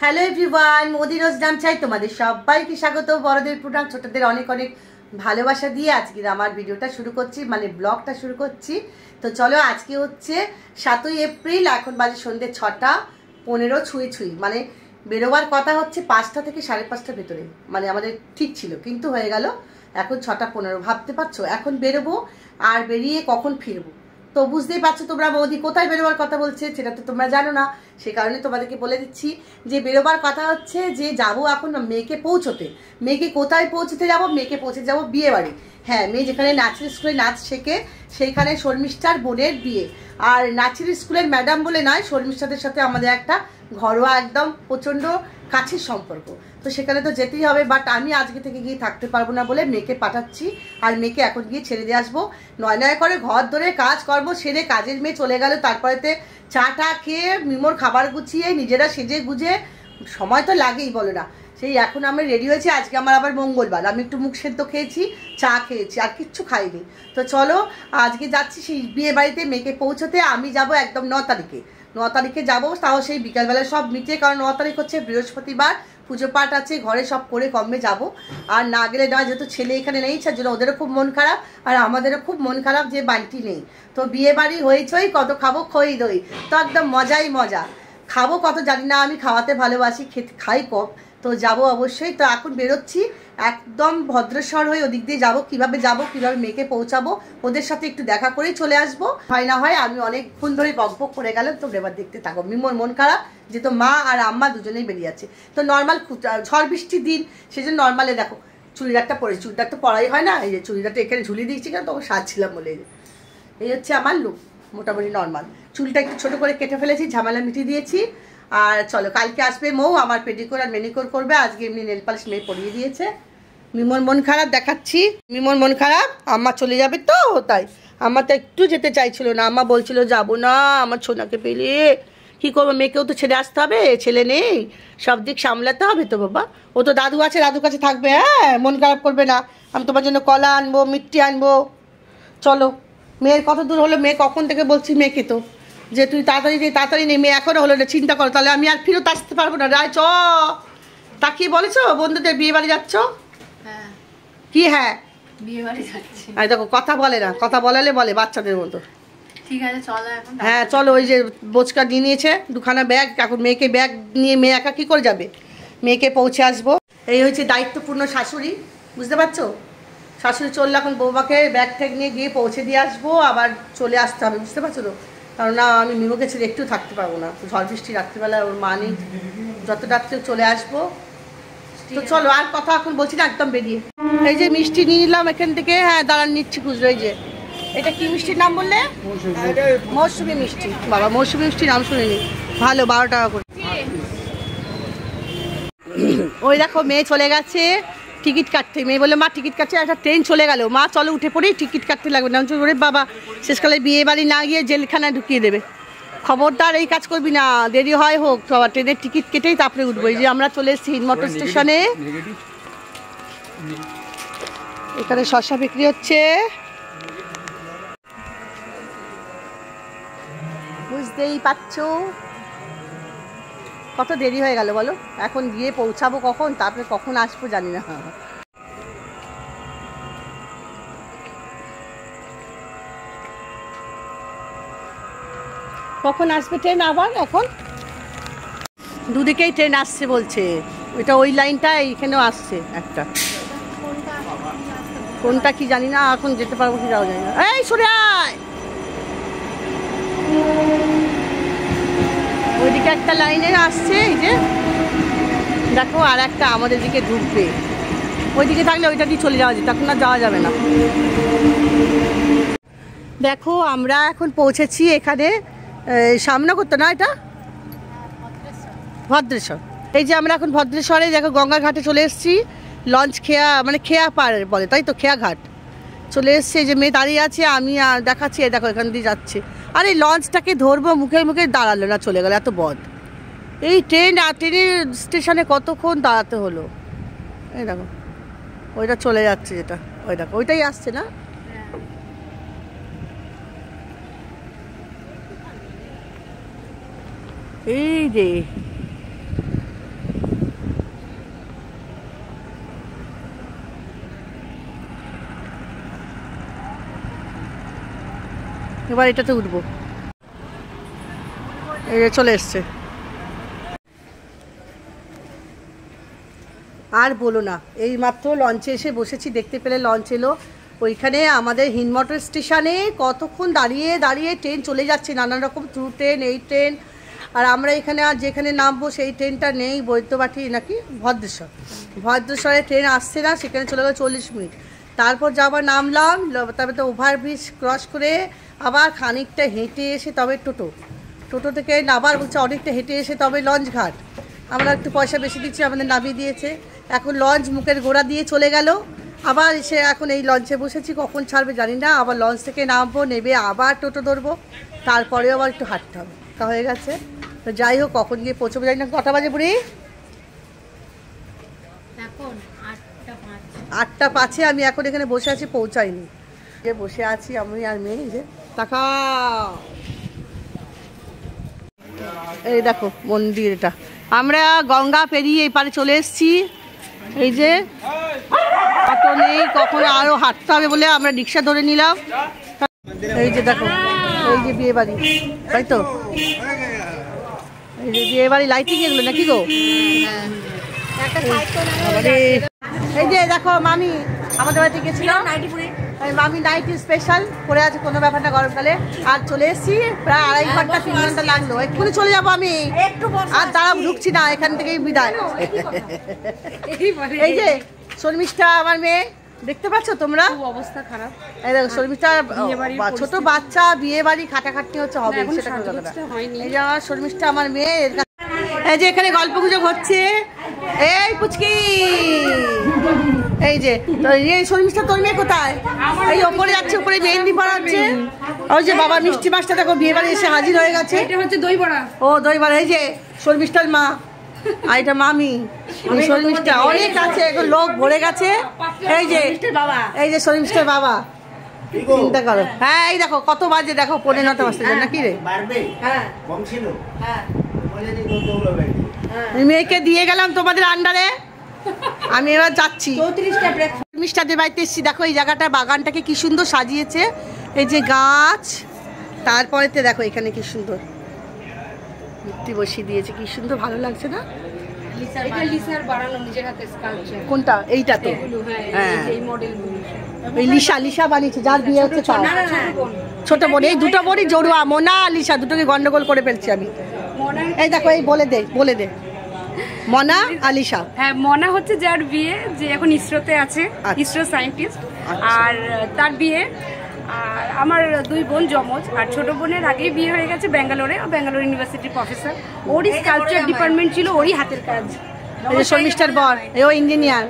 Hello everyone, Modi রোজ নাম চাই তোমাদের সবাইকে স্বাগত। বড়দের প্রণাম, ছোটদের অনেক অনেক ভালোবাসা দিয়ে আজকে আমার ভিডিওটা শুরু করছি, মানে ব্লগটা শুরু করছি। তো চলো, আজকে হচ্ছে 7ই এপ্রিল, এখন বাজে সন্ধ্যে 6:15 ছুঁই, মানে বেরোবার কথা হচ্ছে 5টা থেকে 5:30টার ভেতরে, মানে আমাদের ঠিক ছিল, কিন্তু হয়ে গেল এখন 6:15। ভাবতে পারছো এখন বেরোবো আর বেরিয়ে কখন ফিরবো? তো বুঝতেই পারছো তোমরা, মোদি কোথায় বেরোবার কথা বলছে সেটা তো তোমরা জানো না, সে কারণে তোমাদেরকে বলে দিচ্ছি যে বেরোবার কথা হচ্ছে যে যাবো এখন মেয়েকে পৌঁছতে। মেয়েকে কোথায় পৌঁছতে যাব? মেয়েকে পৌঁছে যাব বিয়ে বাড়ি। হ্যাঁ, মেয়ে যেখানে নাচের স্কুলে নাচ শেখে সেইখানে শর্মিষ্ঠার বোনের বিয়ে। আর নাচের স্কুলের ম্যাডাম বলে নয়, শর্মিষ্ঠাদের সাথে আমাদের একটা ঘরোয়া একদম প্রচণ্ড কাছের সম্পর্ক, তো সেখানে তো যেতেই হবে। বাট আমি আজকে থেকে গিয়ে থাকতে পারবো না বলে মেয়েকে পাঠাচ্ছি, আর মেয়েকে এখন গিয়ে ছেড়ে দিয়ে আসবো। নয় করে ঘর ধরে কাজ কর্ম সেরে কাজের মেয়ে চলে গেল, তারপরেতে চাটা খেয়ে মিমোর খাবার গুছিয়ে নিজেরা সেজে গুজে সময় তো লাগেই, বলো না? সেই এখন আমি রেডি হয়েছি, আজকে আমার আবার মঙ্গলবার, আমি একটু মুখ সেদ্ধ খেয়েছি, চা খেয়েছি, আর কিচ্ছু খাইনি। তো চলো আজকে যাচ্ছি সেই বিয়ে বাড়িতে মেয়েকে পৌঁছতে। আমি যাব একদম 9 তারিখে যাবো, তাও সেই বিকালবেলায় সব মিটে, কারণ 9 তারিখ হচ্ছে বৃহস্পতিবার, পুজো পাঠ আছে, ঘরে সব করে কমবে যাব। আর না গেলে নয়, যেহেতু ছেলে এখানে নেই, তার জন্য ওদেরও খুব মন খারাপ আর আমাদেরও খুব মন খারাপ যে বাড়িটি নেই। তো বিয়ে বাড়ি হয়েছই, কত খাবো খই দই, তো একদম মজাই মজা। খাবো কত জানি না, আমি খাওয়াতে ভালোবাসি, খাই কম, তো যাব অবশ্যই। তো এখন বেরোচ্ছি একদম ভদ্রস্বর হয়ে ওদিক দিয়ে যাবো। কিভাবে যাব, কিভাবে মেয়েকে পৌঁছাবো, ওদের সাথে একটু দেখা করেই চলে আসবো। হয় না হয়, আমি অনেকক্ষণ ধরে বকবক করে গেলাম, তোমরা এবার দেখতে থাকো। মিমোর মন খারাপ, যেহেতু মা আর আম্মা দুজনেই বেরিয়ে আছে। তো নর্মাল ঝড় বৃষ্টির দিন, সেজন্য নর্মালে দেখো চুড়িদারটা পরেছি, চুড়িদার তো পরাই হয় না, এই যে চুড়িদারটা এখানে ঝুলিয়ে দিয়েছি, কেন তখন সাজছিলাম বলে। এই হচ্ছে আমার লুক, মোটামুটি নর্মাল। চুলটা একটু ছোটো করে কেটে ফেলেছি, ঝামেলা মিটিয়ে দিয়েছি। আর চলো, কালকে আসবে মৌ, আমার পেডিকোর আর মেনিকোর করবে। আজকে এমনি নেল পালিশ মেয়ে পরিয়ে দিয়েছে। মিমোর মন খারাপ দেখাচ্ছি, মিমোর মন খারাপ, আম্মা চলে যাবে তো তাই। আম্মা তো একটু যেতে চাইছিল না, আম্মা বলছিল যাবো না, আমার ছোনাকে পেলে কী করবো, মেয়েকেও তো ছেড়ে আসতে হবে, ছেলে নেই, সব দিক সামলাতে হবে তো বাবা। ও তো দাদু আছে, দাদুর কাছে থাকবে। হ্যাঁ, মন খারাপ করবে না, আমি তোমার জন্য কলা আনবো, মিষ্টি আনবো। চলো, মেয়ের কত দূর হলো, মেয়ে কখন থেকে বলছি মেয়েকে তো যে তুই তাড়াতাড়ি নেই, মেয়ে এখনও হলো না, চিন্তা করো, তাহলে আমি আর ফিরত আসতে পারবো না। রায় চ তাকিয়ে বলেছো বন্ধুদের বিয়ে বাড়ি যাচ্ছ? হ্যাঁ। কি হ্যাঁ? বিয়ে বাড়ি যাচ্ছি। আর দেখো কথা বলে না, কথা বলালে বলে বাচ্চাদের মতো। ঠিক আছে চলো এখন। হ্যাঁ চলো, ওই যে বোচকা নিয়ে নিয়েছে দুখানা ব্যাগ, এখন মেয়েকে ব্যাগ নিয়ে মেয়ে একা কী করে যাবে? মেয়েকে পৌঁছে আসবো। এই হচ্ছে দায়িত্বপূর্ণ শাশুড়ি, বুঝতে পারছো? শাশুড়ি চললে এখন বৌমাকে ব্যাগ ট্যাগ নিয়ে গিয়ে পৌঁছে দিয়ে আসবো, আবার চলে আসতে হবে, বুঝতে পারছো তো? কারণ না, আমি মিমোকে ছেড়ে একটু থাকতে পারবো না, ঝড় বৃষ্টি রাত্রিবেলা ওর মা নেই, যত রাত্রে চলে আসবো। তো চলো, আর কথা এখন বলছি না, একদম বেরিয়ে। এই যে মিষ্টি নিয়ে নিলাম এখান থেকে, হ্যাঁ দাঁড়ান নিচ্ছি খুচরো। এই যে এটা কি মিষ্টির নাম বললে? মৌসুমি মিষ্টি। বাবা, মৌসুমি মিষ্টির নাম শুনিনি, ভালো, 12 টাকা করে। ওই দেখো মেয়ে চলে গেছে টিকিট কাটতে। মেয়ে বলে মা টিকিট কাটছে, একটা ট্রেন চলে গেল, মা চলো উঠে পড়েই টিকিট কাটতে লাগবে না। ওরে বাবা, শেষকালে বিয়ে বাড়ি না গিয়ে জেলখানায় ঢুকিয়ে দেবে। খবরদার এই কাজ করবি না, দেরি হয় হোক, আবার ট্রেনের টিকিট কেটেই তারপরে উঠবো। এই যে আমরা চলে এসেছি হিনমোটর স্টেশনে, এখানে শসা বিক্রি হচ্ছে, বুঝতেই পারছো। কত দেরি হয়ে গেল বলো, এখন গিয়ে পৌঁছাবো কখন, তারপরে কখন আসবো জানি না। কখন আসবে ট্রেন আবার? এখন দুদিকেই ট্রেন আসছে বলছে, ওইটা ওই লাইনটা এইখানেও আসছে একটা, কোনটা কি জানি না, এখন যেতে পারবো কি যাওয়া যায় না। এই সরে আয়, ওইদিকে একটা লাইনে আসছে, এই যে দেখো, আর একটা আমাদের দিকে ঢুকবে, ওইদিকে থাকলে ওইটা দিয়ে চলে যাওয়া যেত, এখন আর যাওয়া যাবে না। দেখো আমরা এখন পৌঁছেছি এখানে, সামনে করতো না, এটা ভদ্রেশ্বর। এই যে আমরা এখন ভদ্রেশ্বরে, দেখো গঙ্গার ঘাটে চলে এসেছি। লঞ্চ খেয়া পার বলে তাই তো, খেয়া ঘাট চলে এসছে। যে মেয়ে দাঁড়িয়ে আছে, আমি দেখাচ্ছি, দেখো এখান দিয়ে যাচ্ছে। আর এই লঞ্চটাকে ধরবো, মুখে মুখে দাঁড়ালো না, চলে গেল, এত বদ। এই ট্রেনের স্টেশনে কতক্ষণ দাঁড়াতে হলো। এই দেখো ওইটা চলে যাচ্ছে, যেটা ওই দেখো ওইটাই আসছে না। এই যে এবার এটাতে উঠবো। এই যে চলে এসছে। আর বলো না, এই মাত্র লঞ্চে এসে বসেছি, দেখতে পেলে লঞ্চ এলো। ওইখানে আমাদের হিন্দমোটর স্টেশনে কতক্ষণ দাঁড়িয়ে দাঁড়িয়ে ট্রেন চলে যাচ্ছে, নানান রকম থ্রু ট্রেন, এই ট্রেন। আর আমরা এখানে আর যেখানে নামবো সেই ট্রেনটা নেই, বৈদ্যবাটি নাকি ভদ্রেশ্বরে ট্রেন আসছে না, সেখানে চলে গেল 40 মিনিট। তারপর যাবার নামলাম, তারপরে তো ওভারব্রিজ ক্রস করে আবার খানিকটা হেঁটে এসে তবে টোটো থেকে আবার বলছে অনেকটা হেঁটে এসে তবে লঞ্চ ঘাট। আমরা একটু পয়সা বেশি দিচ্ছি, আমাদের নামিয়ে দিয়েছে। এখন লঞ্চ মুখের গোড়া দিয়ে চলে গেল, আবার এসে এখন এই লঞ্চে বসেছি, কখন ছাড়বে জানি না। আবার লঞ্চ থেকে নামবো, নেবে আবার টোটো ধরবো, তারপরেও আবার একটু হাঁটতে হবে। তা হয়ে গেছে। তো যাই হোক, কখন গিয়ে পৌঁছবো জানি না। কটা বাজে বুড়ি? 8:05। আমি এখন এখানে বসে আছি, পৌঁছাইনি। যে বসে আছি আমি আর মেয়ে, যে টাকা। এই দেখো মন্দির, এটা আমরা গঙ্গা পেরিয়ে এই পারে চলে এসেছি। এই যে অটো নেই, কখন আরও হাঁটতে হবে বলে আমরা রিক্সা ধরে নিলাম। এই যে দেখো, এই যে বিয়ে বাড়ি, তাই তো? এই যে বিয়ে বাড়ি লাইটিং এগুলো নাকি গো? এই যে দেখো মামি আমাদের বাড়িতে গেছিলাম, মামি নাইটি স্পেশাল পরে আছে, কোনো ব্যাপার না গরমকালে। আর চলে এসেছি, প্রায় 2.5 ঘন্টা 3 ঘন্টা লাগলো। এক্ষুনি চলে যাবো আমি, আর দাঁড়াও, ঢুকছি না, এখান থেকেই বিদায়। এই যে শর্মিষ্ঠা আমার মেয়ে, দেখতে পাচ্ছ তোমরা? অবস্থা খারাপ। এই দেখো শর্মিষ্ঠা, ছোট বাচ্চা, বিয়ে বাড়ি খাটাখাটনি হচ্ছে, হবে সেটা কোনো কথা না। এই যে আমার শর্মিষ্ঠা আমার মেয়ে। এই যে এখানে গল্প গুজব হচ্ছে। এই পুচকি, এই যে শর্মিষ্ঠা তোর মেয়ে কোথায়? এই ওপরে যাচ্ছে, উপরে মেহেন্দি পড়াচ্ছে। ওই যে বাবা মিষ্টি মাছটা দেখো বিয়ে বাড়ি এসে হাজির হয়ে গেছে। এটা হচ্ছে দই বড়া। ও দই বড়া। এই যে শর্মিষ্ঠার মা, আর এটা মামি। শর্মিষ্ঠা অনেক আছে, এখন লোক ভরে গেছে। এই যে বাবা, এই যে শর্মিষ্ঠার বাবা, চিন্তা করো। হ্যাঁ এই দেখো কত বাজে, দেখো 9:45 বাজতে যায় নাকি রে? মেয়েকে দিয়ে গেলাম তোমাদের আন্ডারে, আমি এবার যাচ্ছি। মিষ্টাদের বাড়িতে এসেছি। দেখো এই জায়গাটা, বাগানটাকে কি সুন্দর সাজিয়েছে, এই যে গাছ, তারপরেতে দেখো এখানে কি সুন্দর মূর্তি বসিয়ে দিয়েছে, কি সুন্দর ভালো লাগছে না? কোনটা? এইটা তো, হ্যাঁ এই লিসা বানিয়েছে, যার বিয়ে হচ্ছে তার ছোট বোন। এই দুটো বোনই জড়ুয়া, মোনা আর লিসা, দুটোকে গন্ডগোল করে ফেলছি আমি। এই দেখো, এই বলে দে মনা আলিশা। হ্যাঁ, মনা হচ্ছে যার বিয়ে, যে এখন ইসরোতে আছে, ইসরো সায়েন্টিস্ট, আর তার বিয়ে। আর আমার 2 বোন জমজ, আর ছোট বোনের আগেই বিয়ে হয়ে গেছে ব্যাঙ্গালোরে, ব্যাঙ্গালোর ইউনিভার্সিটির প্রফেসর। ওরই স্কাল্পচার ডিপার্টমেন্ট ছিল, ওরই হাতের কাজ। শর্মিষ্ঠার বর, ও ইঞ্জিনিয়ার,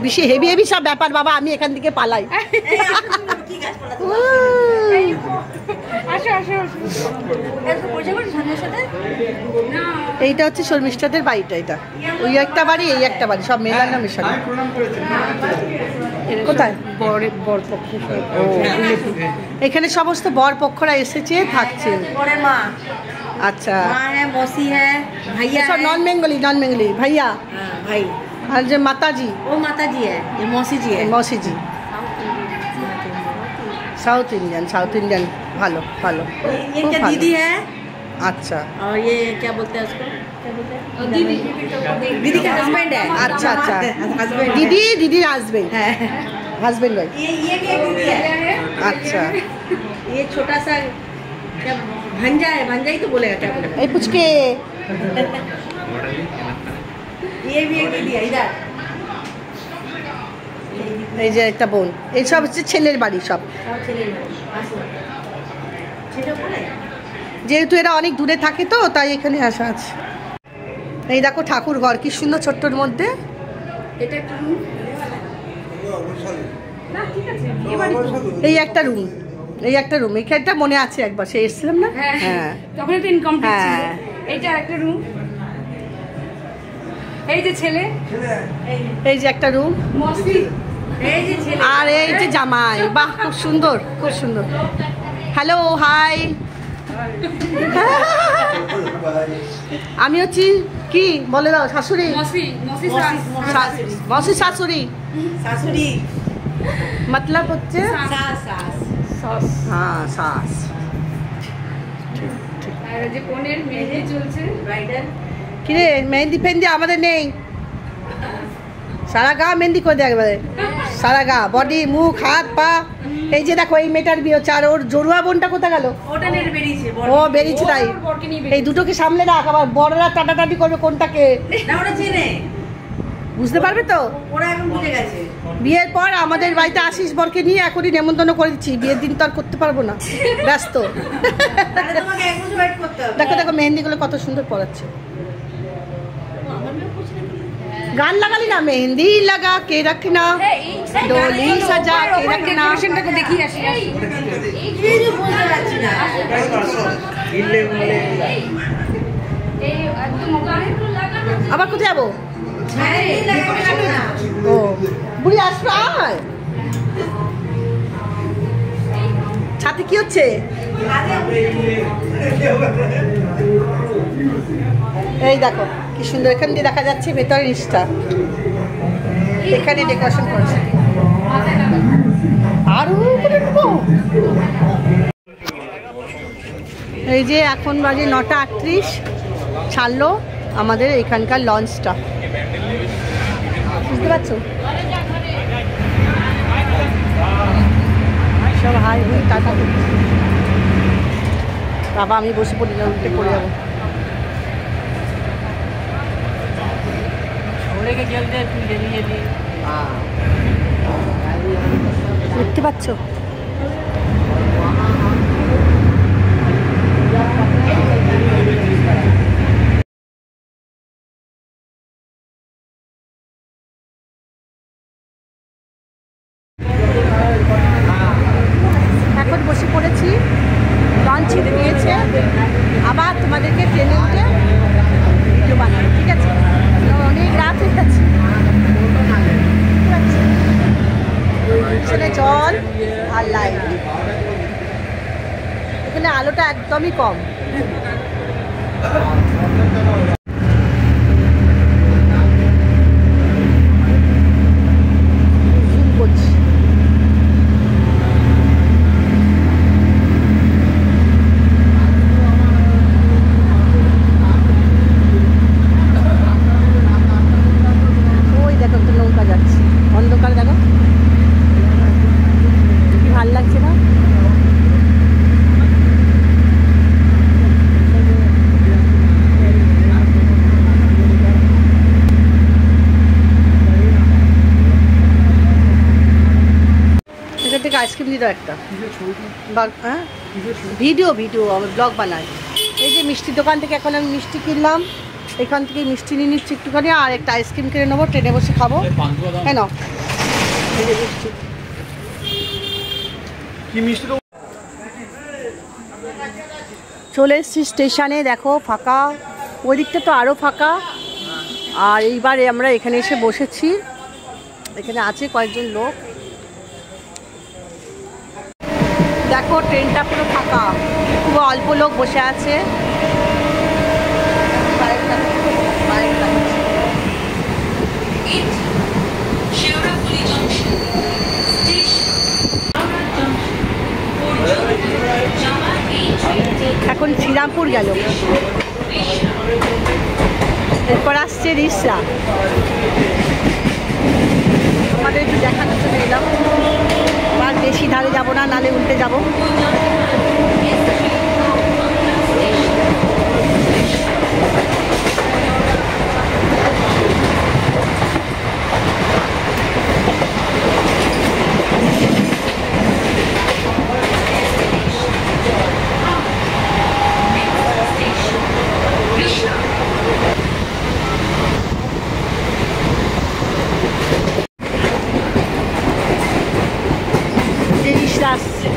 বেশি হেভি সব ব্যাপার। বাবা আমি এখান থেকে পালাই। এইটা হচ্ছে শর্মিষ্ঠাদের বাড়িটা, এটা ওই একটা বাড়ি, এই একটা বাড়ি, সব মেলার না মেশানো। কোথায়? এখানে সমস্ত বর পক্ষরা এসেছে, থাকছে। अच्छा, मौसी है, भैया सब नॉन बेंगली भैया, भाई। और जो माता जी, वो माता जी है, ये मौसी जी है। मौसी जी साउथ इंडियन। भालो भालो। ये क्या दीदी है? अच्छा। और ये क्या बोलते हैं उसको? दीदी का हस्बैंड है। अच्छा हस्बैंड। दीदी हस्बैंड है, हस्बैंड वाइफ। ये भी एक दीदी है। अच्छा। ये छोटा सा क्या भंजा है, भंजा ही तो बोलेगा, क्या बोलेगा? ए पूछ के। ये भी एक दीदी है इधर। এই যে একটা বোন, এই সব হচ্ছে ছেলের বাড়ি, সব যেহেতু এরা অনেক দূরে থাকে তো তাই এখানে আসা আছে। এই দেখো ঠাকুর ঘর কি সুন্দর, ছোট্টর মধ্যে। এটা একটা রুম, না ঠিক আছে, এই একটা রুম, এইখানটা মনে আছে একবার সে এসেছিলাম না। হ্যাঁ, তখন একটা ইনকমপ্লিট ছিল। এইটা একটা রুম, এই যে ছেলে, এই যে একটা রুম, মসি, এই যে ছেলে, আর এই যে জামাই। বাহ, খুব সুন্দর, খুব সুন্দর। Hello, hi. আমি হচ্ছি কি বলে দাও, শাশুড়ি। মসি শাশুড়ি मतलब হচ্ছে सास। হ্যাঁ শাস। আর যে বোনের মেহেদি চলছে ব্রাইডাল। কিরে মেহেন্দি ফেন্দি আমাদের নেই, সারা গা মেহেন্দি করে দেয় একবারে, সারা গা, বডি, মুখ, হাত, পা। এই যে দেখো এই মেয়েটার বিয়ে হচ্ছে, আর ওর জড়ুয়া বোনটা কোথা গেল? ওটা নেট বেরিয়েছে, ও বেরিয়েছে তাই। এই দুটোকে সামলে রাখ, আবার বড়রা টাটাটাটি করবে কোনটাকে, না ওটা চেনে, বুঝতে পারবে তো। ওরা এখন বুঝে গেছে। বিয়ের পর আমাদের বাড়িতে আসিস বরকে নিয়ে, এখনই নেমন্তন্ন করে দিচ্ছি, বিয়ের দিন তো আর করতে পারবো না, ব্যস্ত। তাহলে তোমাকে এক বছর ওয়েট করতে হবে। দেখো দেখো মেহেন্দিগুলো কত সুন্দর পড়াচ্ছে। গান লাগালি না, মেহেন্দি লাগা কে রাখনা, ডোলি সাজা কে রাখনা। ডেকোরেশনটাকে দেখিয়ে আসি। এই যে বুঝতে পারছি না। এই একদম ওখানে আবার কোথায় যাবো? হ্যাঁ এই লাগানো না। ও বুড়ি আসবে, আয়। ছাতে কি হচ্ছে? এই দেখো কি সুন্দর, এখান দিয়ে দেখা যাচ্ছে ভেতরের নিচটা, এখানে ডেকোরেশন করেছে। আরো উপরে উঠবো। এই যে এখন বাজে 9:38, ছাড়লো আমাদের এখানকার লঞ্চটা, বুঝতে পারছো? সব হাই হুই টাটা করছে। বাবা আমি বসে পড়ি না, উঠে পড়ে যাবো। দেখতে পাচ্ছ? এখন বসে পড়েছি, লঞ্চ ছেড়ে দিয়েছে, আবার তোমাদেরকে ট্রেনে উঠে ভিডিও বানাবো, ঠিক আছে? অনেক রাত হয়ে গেছে, এখানে জল আর লাইট, এখানে আলোটা একদমই কম। জুম করছি। ওই দেখো একটা নৌকা যাচ্ছে, অন্ধকার দেখো কি ভাল লাগছে না? এখান থেকে আইসক্রিম দিয়ে দাও একটা। হ্যাঁ ভিডিও ভিডিও আমি ব্লগ বানাই। এই যে মিষ্টির দোকান থেকে এখন আমি মিষ্টি কিনলাম, এখান থেকে মিষ্টি নিয়ে নিচ্ছি একটুখানি, আর একটা আইসক্রিম কিনে নেবো, ট্রেনে বসে খাবো। হ্যাঁ না চলে এসেছি স্টেশনে, দেখো ফাঁকা, ওই দিকটা তো আরও ফাঁকা। আর এইবারে আমরা এখানে এসে বসেছি, এখানে আছে কয়েকজন লোক। দেখো ট্রেনটা পুরো ফাঁকা, খুব অল্প লোক বসে আছে। এখন শ্রীরামপুর গেল, এরপর আসছে রিসা। আমাদের একটু দেখানোর জন্য এলাম, আর বেশি ধারে যাবো না, নালে উল্টে যাবো। আসছে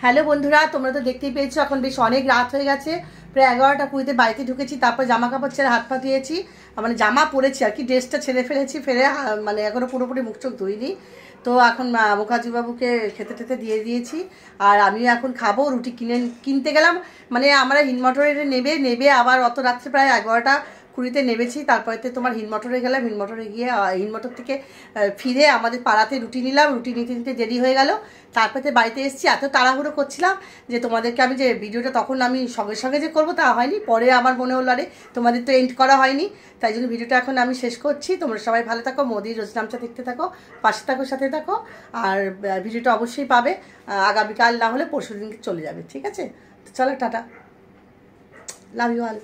হ্যালো বন্ধুরা, তোমরা তো দেখতেই পেয়েছো এখন বেশ অনেক রাত হয়ে গেছে, প্রায় 11টা 20 বাড়িতে ঢুকেছি। তারপর জামা কাপড় ছেড়ে হাত পা ধুয়েছি, মানে জামা পরেছি আর কি, ড্রেসটা ছেড়ে ফেলেছি, ফেলে মানে এখনও পুরোপুরি মুখ চোখ ধুইনি। তো এখন মুখার্জিবাবুকে খেতে টেতে দিয়ে দিয়েছি, আর আমিও এখন খাবো। রুটি কিনতে গেলাম, মানে আমরা হিনমটরে নেবে আবার অত রাত্রে প্রায় 11:20 নেমেছি। তারপরেতে তোমার হিনমটরে গেলাম, হিনমটরে গিয়ে হিনমটর থেকে ফিরে আমাদের পাড়াতে রুটি নিলাম, রুটি নিতে দেরি হয়ে গেল। তারপরে বাড়িতে এসেছি, এত তাড়াহুড়ো করছিলাম যে তোমাদেরকে আমি যে ভিডিওটা তখন আমি সঙ্গে সঙ্গে যে করবো তা হয়নি, পরে আমার মনে হলো আরে তোমাদের তো এন্ড করা হয়নি, তাই জন্য ভিডিওটা এখন আমি শেষ করছি। তোমরা সবাই ভালো থাকো, মোদির রোজনামচা দেখতে থাকো, পাশে থাকো, সাথে থাকো, আর ভিডিওটা অবশ্যই পাবে। আগামীকাল না হলে পরশু দিনকে চলে যাবে, ঠিক আছে? তো চলো, টাটা, লাভ ইউ অল।